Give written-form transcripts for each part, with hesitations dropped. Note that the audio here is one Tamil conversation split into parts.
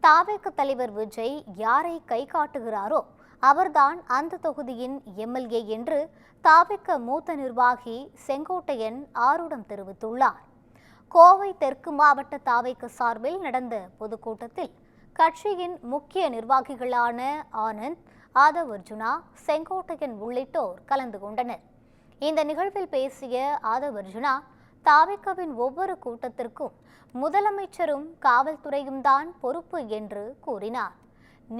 தாவேக தலைவர் விஜய் யாரை கை காட்டுகிறாரோ அவர்தான் அந்த தொகுதியின் எம்எல்ஏ என்று தாவேக மூத்த நிர்வாகி செங்கோட்டையன் ஆரூடம் தெரிவித்துள்ளார். கோவை தெற்கு மாவட்ட தாவேக சார்பில் நடந்த பொதுக்கூட்டத்தில் கட்சியின் முக்கிய நிர்வாகிகளான ஆனந்த், ஆதவ் அர்ஜுனா, செங்கோட்டையன் உள்ளிட்டோர் கலந்து கொண்டனர். இந்த நிகழ்வில் பேசிய ஆதவ் அர்ஜுனா, தாவேகவின் ஒவ்வொரு கூட்டத்திற்கும் முதலமைச்சரும் காவல்துறையும் தான் பொறுப்பு என்று கூறினார்.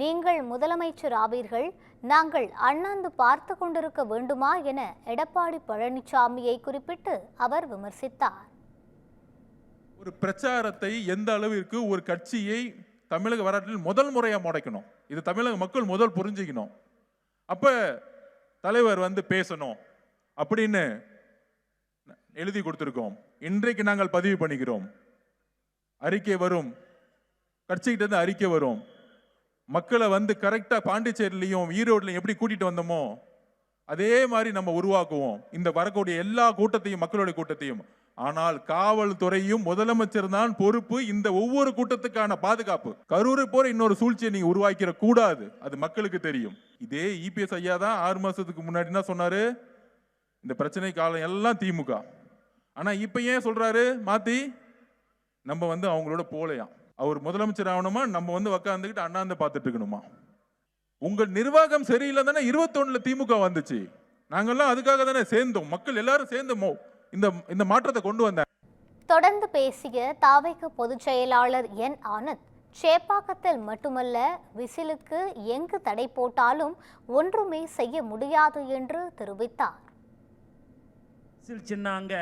நீங்கள் முதலமைச்சர் ஆவீர்கள், நாங்கள் அண்ணாந்து பார்த்து கொண்டிருக்க வேண்டுமா என எடப்பாடி பழனிசாமியை குறிப்பிட்டு அவர் விமர்சித்தார். ஒரு பிரச்சாரத்தை எந்த அளவிற்கு ஒரு கட்சியை தமிழக வரலாற்றில் முதல் முறையா முடக்கணும், இது தமிழக மக்கள் முதல் புரிஞ்சுக்கணும். அப்ப தலைவர் பேசணும் அப்படின்னு எழுதி கொடுத்திருக்கோம். இன்றைக்கு நாங்கள் பதிவு பண்ணிக்கிறோம். அறிக்கை வரும், கட்சிகிட்ட இருந்து அறிக்கை வரும். மக்களை கரெக்டா பாண்டிச்சேரியிலையும் ஈரோட்லையும் எப்படி கூட்டிட்டு வந்தோமோ அதே மாதிரி நம்ம உருவாக்குவோம் இந்த வரக்கூடிய எல்லா கூட்டத்தையும், மக்களுடைய கூட்டத்தையும். ஆனால் காவல்துறையும் முதலமைச்சர் தான் பொறுப்பு. இந்த ஒவ்வொரு கூட்டத்துக்கான பாதுகாப்பு. கரூரை போற இன்னொரு சூழ்ச்சியை நீங்க உருவாக்கிற கூடாது, அது மக்களுக்கு தெரியும். இதே இபிஎஸ் ஐயா தான் 6 மாசத்துக்கு முன்னாடி என்ன சொன்னாரு, இந்த பிரச்சனை காலம் எல்லாம் திமுக. ஆனா இப்ப ஏன் சொல்றாரு மாத்தி, நம்ம அவங்களோட போலையாம். அவர் முதலமைச்சர் ஆகணுமா, நம்ம உட்காந்துக்கிட்டு அண்ணாந்து பார்த்துட்டு இருக்கணுமா? உங்க நிர்வாகம் சரியில்லை தானே 21ல திமுக வந்துச்சு. நாங்கெல்லாம் அதுக்காக தானே சேர்ந்தோம், மக்கள் எல்லாரும் சேர்ந்தோமோ இந்த மாற்றத்தை கொண்டு வந்தாங்க. தொடர்ந்து பேசிய தாவேக பொதுச் செயலாளர் என் ஆனந்த், சேப்பாக்கத்தில் மட்டுமல்ல விசிலுக்கு எங்கு தடை போட்டாலும் ஒன்றுமே செய்ய முடியாது என்று தெரிவித்தார். சின்னாங்க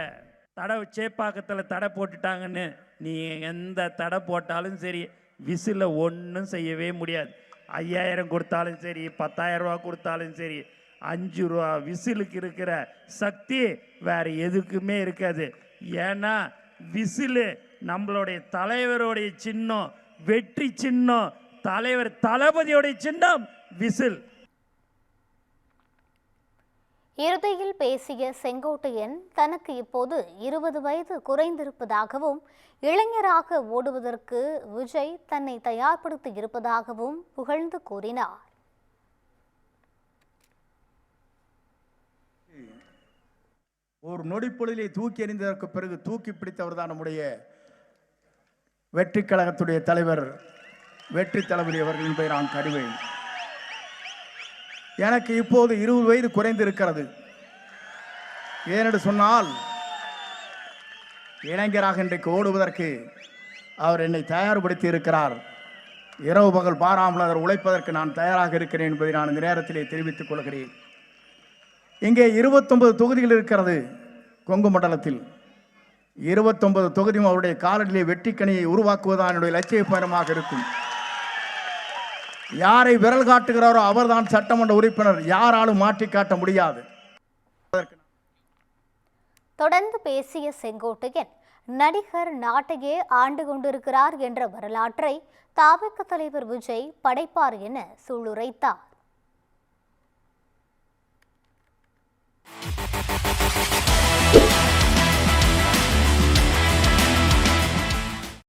தடை சேப்பாக்கத்தில் தடை போட்டுட்டாங்கன்னு நீ எந்த தடை போட்டாலும் சரி, விசில ஒன்றும் செய்யவே முடியாது. 5000 கொடுத்தாலும் சரி, 10,000 ரூபா கொடுத்தாலும் சரி, 5 ரூபா விசிலுக்கு இருக்கிற சக்தி வேற எதுக்குமே இருக்காது. ஏன்னா விசிலு நம்மளுடைய தலைவருடைய சின்னம், வெற்றி சின்னம், தலைவர் தளபதியோடைய சின்னம் விசில். இறுதியில் பேசிய செங்கோட்டையன், தனக்கு இப்போது 20 வயது குறைந்திருப்பதாகவும் இளைஞராக ஓடுவதற்கு விஜய் தன்னை தயார்படுத்தி இருப்பதாகவும் புகழ்ந்து கூறினார். ஒரு நொடிப்பொழுதிலே தூக்கி எறிந்ததற்கு பிறகு தூக்கி பிடித்தவர் தான் நம்முடைய வெற்றி கழகத்துடைய தலைவர் வெற்றி தளபதி அவர்கள் என்பதை நான் கருவேன். எனக்கு இப்போது 20 வயது குறைந்திருக்கிறது. ஏனென்று சொன்னால் இளைஞராக இன்றைக்கு ஓடுவதற்கு அவர் என்னை தயார்படுத்தி இருக்கிறார். இரவு பகல் பாராமல் அவர் உழைப்பதற்கு நான் தயாராக இருக்கிறேன் என்பதை நான் இந்த நேரத்திலே தெரிவித்துக் கொள்கிறேன். இங்கே 29 தொகுதிகள் இருக்கிறது. கொங்கு மண்டலத்தில் 29 தொகுதியும் அவருடைய காலடியிலே வெற்றிக்கணியை உருவாக்குவதுதான் என்னுடைய லட்சிய பயணமாக இருக்கும். யாரை விரல் காட்டுகிறாரோ அவர்தான் சட்டமன்ற உறுப்பினர், யாராலும் மாற்றி காட்ட முடியாது. தொடர்ந்து பேசிய செங்கோட்டையன், நடிகர் நாட்டையே ஆண்டு கொண்டிருக்கிறார் என்ற வரலாற்றை தாவேக தலைவர் விஜய் படைப்பார் என சூளுரைத்தார்.